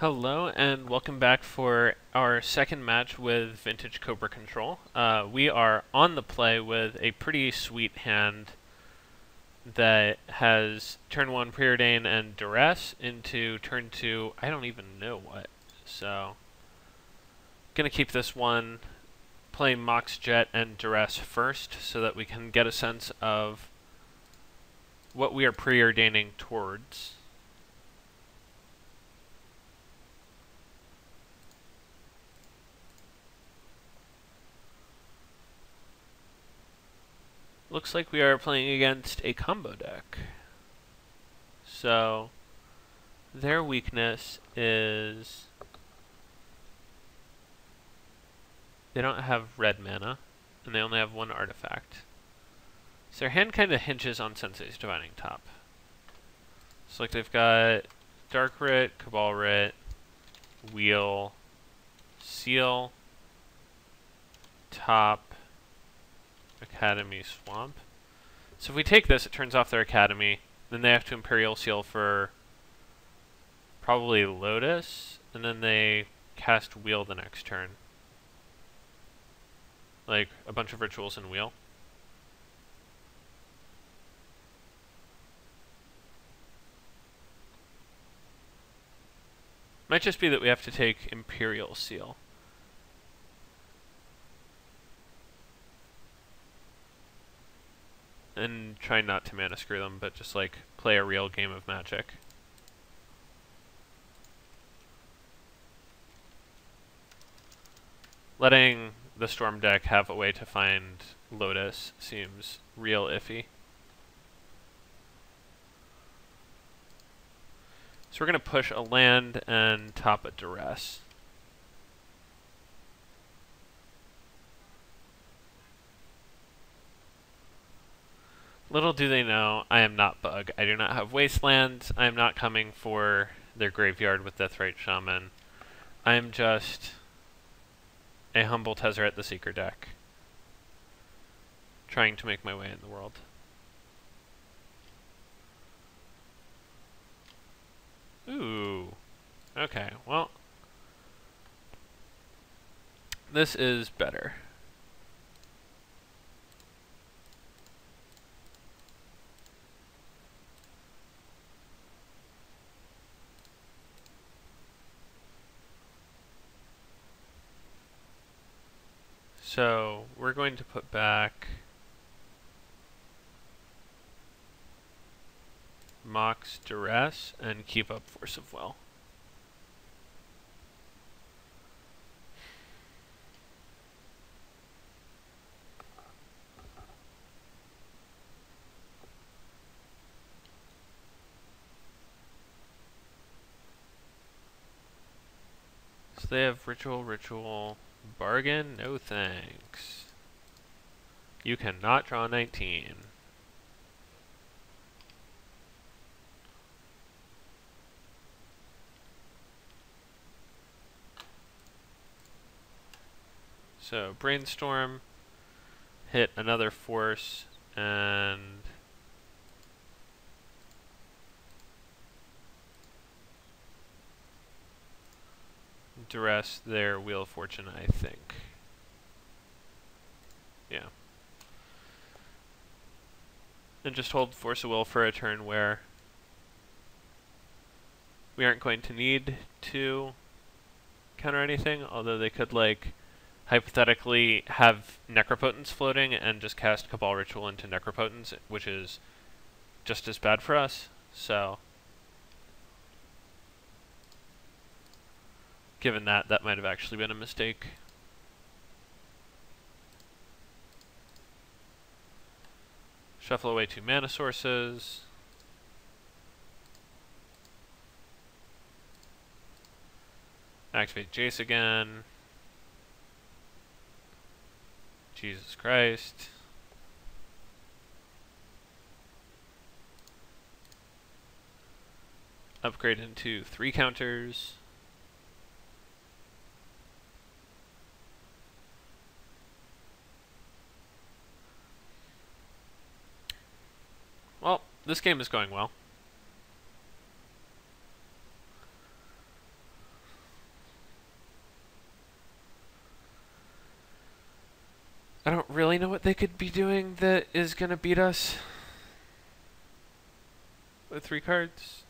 Hello and welcome back for our second match with Vintage Cobra Control. We are on the play with a pretty sweet hand that has turn 1 Preordain and Duress into turn 2, I don't even know what. So, gonna keep this one, play Mox Jet and Duress first so that we can get a sense of what we are preordaining towards. Looks like we are playing against a combo deck. So, their weakness is they don't have red mana, and they only have one artifact. So their hand kind of hinges on Sensei's Divining Top. So like they've got Dark Writ, Cabal Writ, Wheel, Seal, Top, Academy, Swamp. So if we take this, it turns off their Academy. Then they have to Imperial Seal for probably Lotus, and then they cast Wheel the next turn. Like a bunch of rituals and Wheel. Might just be that we have to take Imperial Seal. And try not to mana screw them, but just like play a real game of Magic. Letting the Storm deck have a way to find Lotus seems real iffy. So we're going to push a land and top a Duress. Little do they know, I am not Bug. I do not have Wastelands. I am not coming for their graveyard with Deathrite Shaman. I am just a humble Tezzeret the Seeker deck, trying to make my way in the world. Ooh. Okay, well, this is better. So, we're going to put back Mox Duress and keep up Force of Will. So they have Ritual, Bargain, no thanks. You cannot draw 19. So Brainstorm, hit another Force, and Duress their Wheel of Fortune, I think. Yeah. And just hold Force of Will for a turn where we aren't going to need to counter anything, although they could, like, hypothetically have Necropotence floating and just cast Cabal Ritual into Necropotence, which is just as bad for us, so given that, that might have actually been a mistake. Shuffle away 2 mana sources. Activate Jace again. Jesus Christ. Upgrade into 3 counters. Well, this game is going well. what they could be doing that is gonna beat us with 3 cards.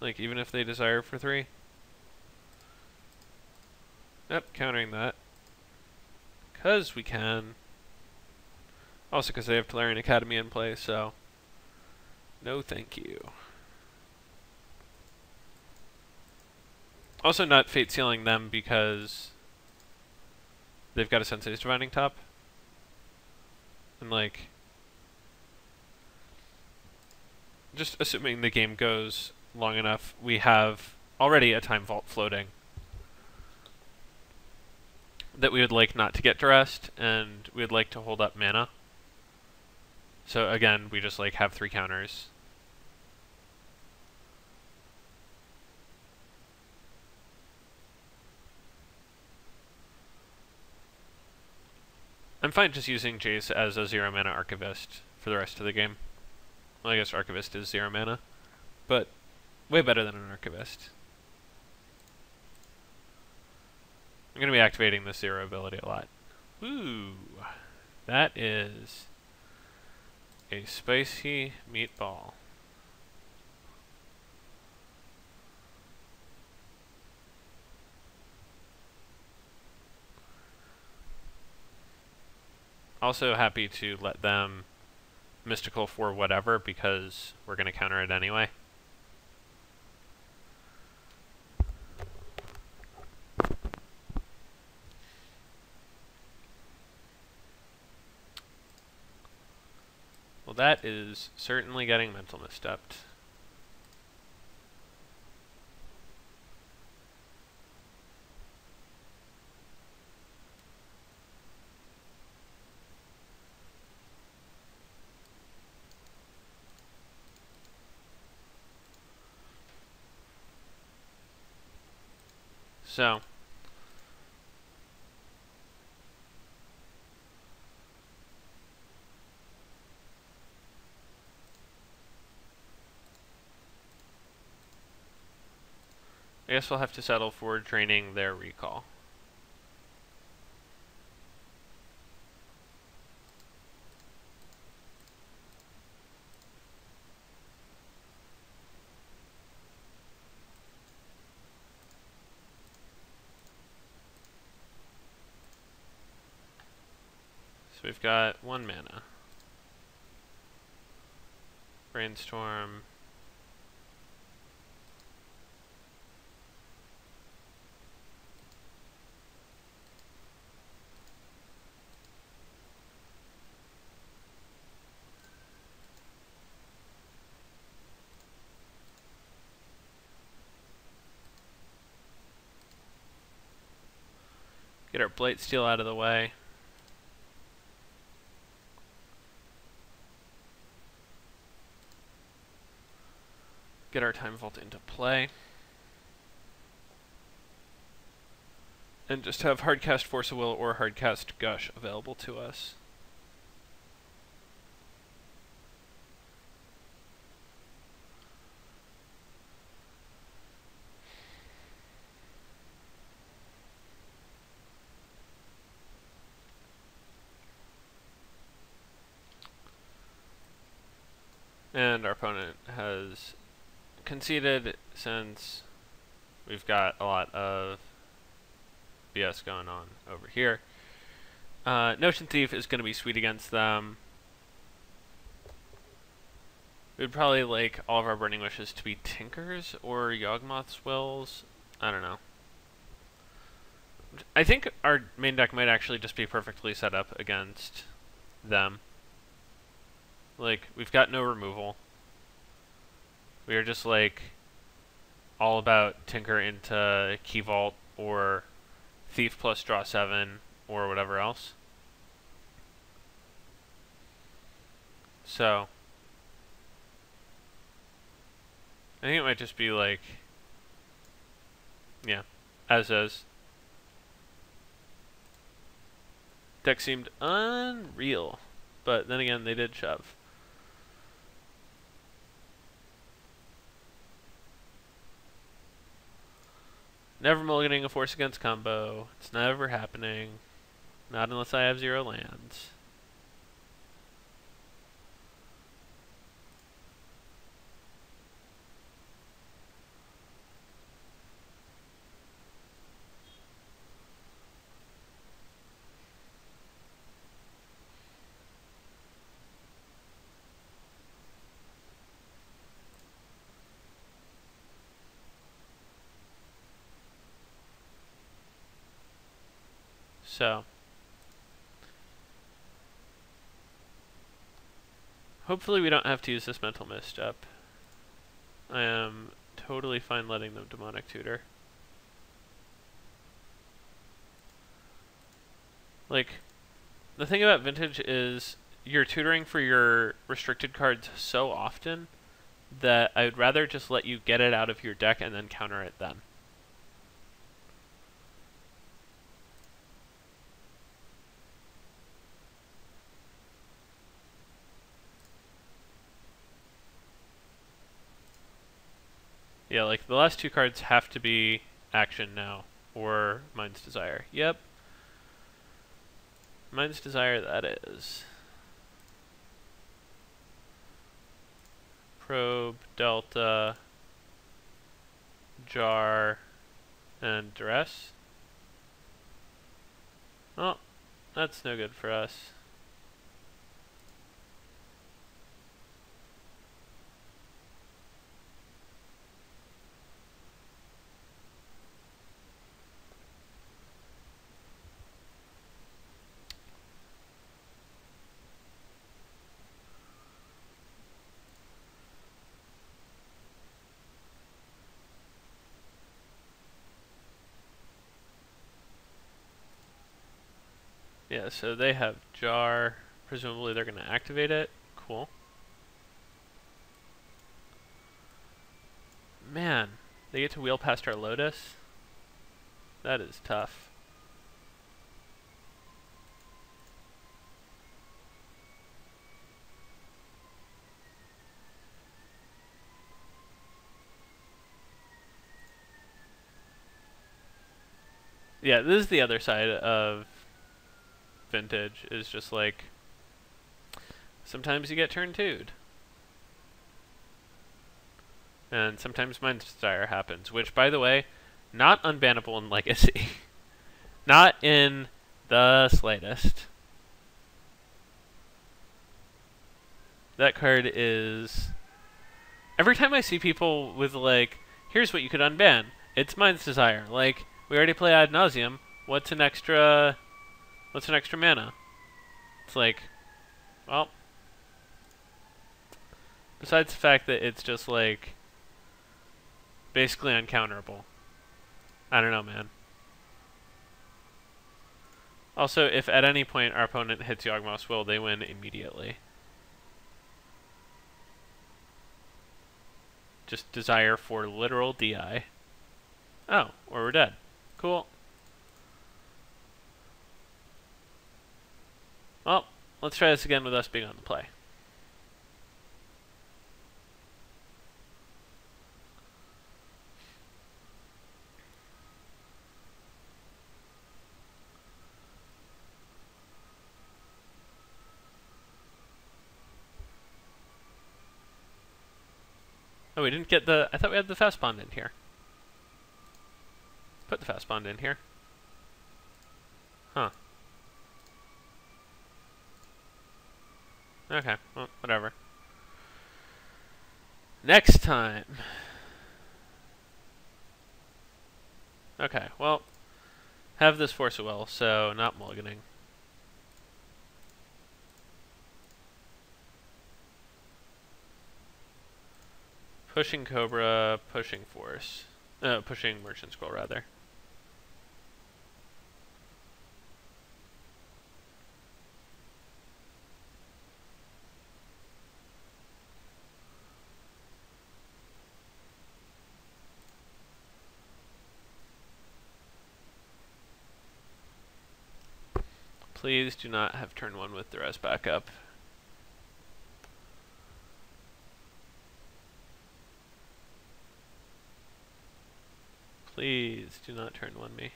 Like, even if they desire for 3. Yep, countering that. Because we can. Also because they have Tolarian Academy in play, so no thank you. Also not fate sealing them because they've got a Sensei's Divining Top. And like, just assuming the game goes long enough, we have already a Time Vault floating that we would like not to get duressed, and we would like to hold up mana. So again, we just like have 3 counters. I'm fine just using Jace as a 0 mana Archivist for the rest of the game. Well, I guess Archivist is 0 mana, but way better than an Archivist. I'm going to be activating this 0 ability a lot. Ooh, that is a spicy meatball. Also happy to let them mystical for whatever because we're going to counter it anyway. Well, that is certainly getting mental misstepped. So, I guess we'll have to settle for draining their recall. So we've got 1 mana. Brainstorm. Get our Blightsteel out of the way. Get our Time Vault into play. And just have Hardcast Force of Will or Hardcast Gush available to us. And our opponent has conceded since we've got a lot of BS going on over here. Notion Thief is going to be sweet against them. We'd probably like all of our Burning Wishes to be Tinkers or Yawgmoth's Wills. I don't know. I think our main deck might actually just be perfectly set up against them. Like, we've got no removal. We are just like all about Tinker into Key Vault or Thief plus draw 7 or whatever else. So I think it might just be like, yeah, as is. Deck seemed unreal, but then again they did shove. Never mulliganing a Force Against combo. It's never happening. Not unless I have 0 lands. So, hopefully we don't have to use this mental misstep. I am totally fine letting them demonic tutor. Like, the thing about Vintage is you're tutoring for your restricted cards so often that I would rather just let you get it out of your deck and then counter it then. Yeah, like the last 2 cards have to be action now, or Mind's Desire. Yep. Mind's Desire that is. Probe, Delta, Jar, and Duress. Oh, that's no good for us. Yeah, so they have Jar. Presumably they're going to activate it. Cool. Man, they get to wheel past our Lotus? That is tough. Yeah, this is the other side of Vintage, is just like, sometimes you get turn 2'd. And sometimes Mind's Desire happens, which, by the way, not unbannable in Legacy. Not in the slightest. That card is... Every time I see people with, like, here's what you could unban, it's Mind's Desire. Like, we already play Ad Nauseam. What's an extra mana? It's like, well, besides the fact that it's just, like, basically uncounterable. I don't know, man. Also, if at any point our opponent hits Yawgmoth's Will, they win immediately. Just desire for literal DI. Oh, or we're dead. Cool. Well, let's try this again with us being on the play. Oh, we didn't get the... I thought we had the fast bond in here. Put the fast bond in here. Huh. Okay, well, whatever. Next time. Okay, well, have this Force of Will, so not mulliganing. Pushing Cobra, pushing Force. Pushing Merchant Scroll, rather. Please do not have turn 1 with Duress back up. Please do not turn 1 me.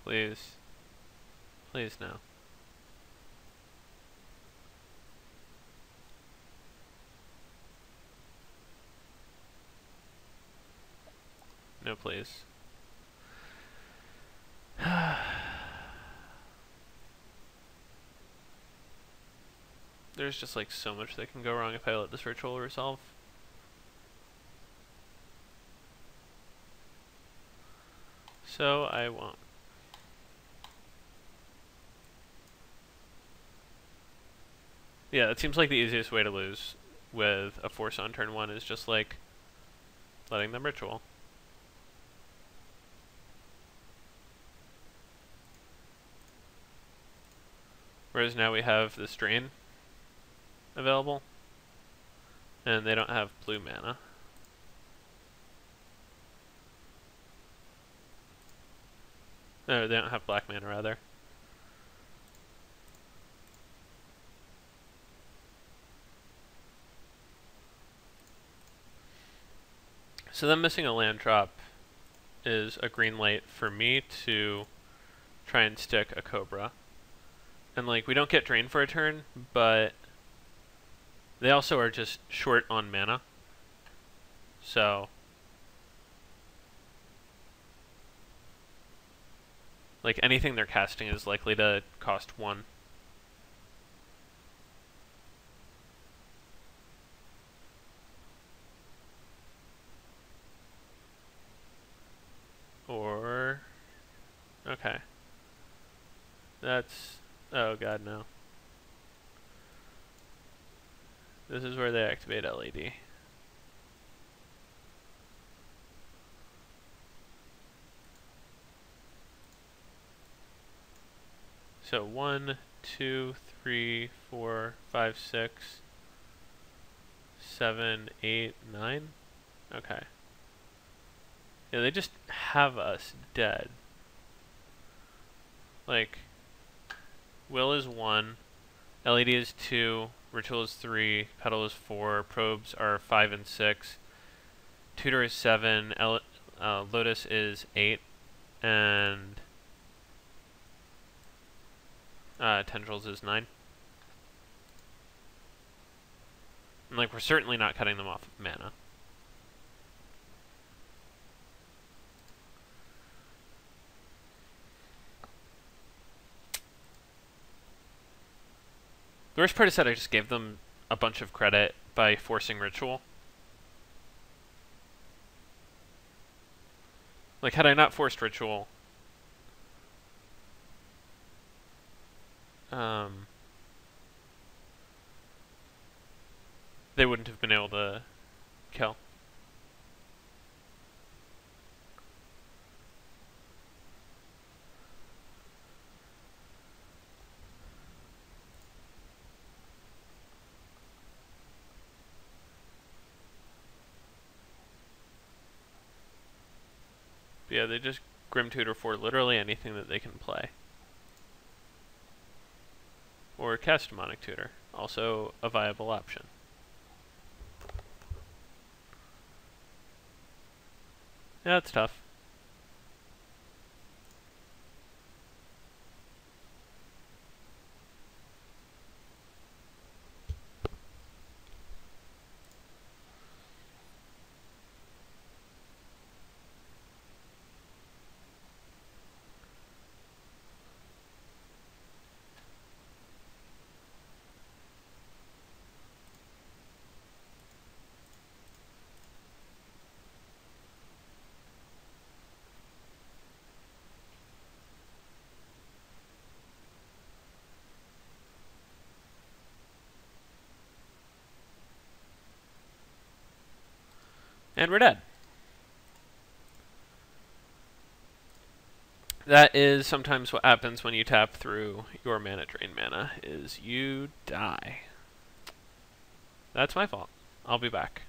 Please. Please, no. No, please. There's just like so much that can go wrong if I let this ritual resolve. So I won't. Yeah, it seems like the easiest way to lose with a force on turn 1 is just like letting them ritual. Whereas now we have this drain available, and they don't have blue mana. No, they don't have black mana, rather. So them missing a land drop is a green light for me to try and stick a Cobra. And like, we don't get drain for a turn, but they also are just short on mana. So like, anything they're casting is likely to cost 1. Or... okay. That's... oh god, no. This is where they activate LED. So 1, 2, 3, 4, 5, 6, 7, 8, 9? Okay. Yeah, they just have us dead. Like, Will is 1, LED is 2, Ritual is 3, Petal is 4, Probes are 5 and 6, Tutor is 7, Lotus is 8, and Tendrils is 9. And like, we're certainly not cutting them off of mana. The worst part is that I just gave them a bunch of credit by forcing Ritual. Like, had I not forced Ritual, they wouldn't have been able to kill. But yeah, they just Grim Tutor for literally anything that they can play. Or cast Demonic Tutor, also a viable option. Yeah, it's tough. And we're dead. That is sometimes what happens when you tap through your mana drain mana, is you die. That's my fault. I'll be back.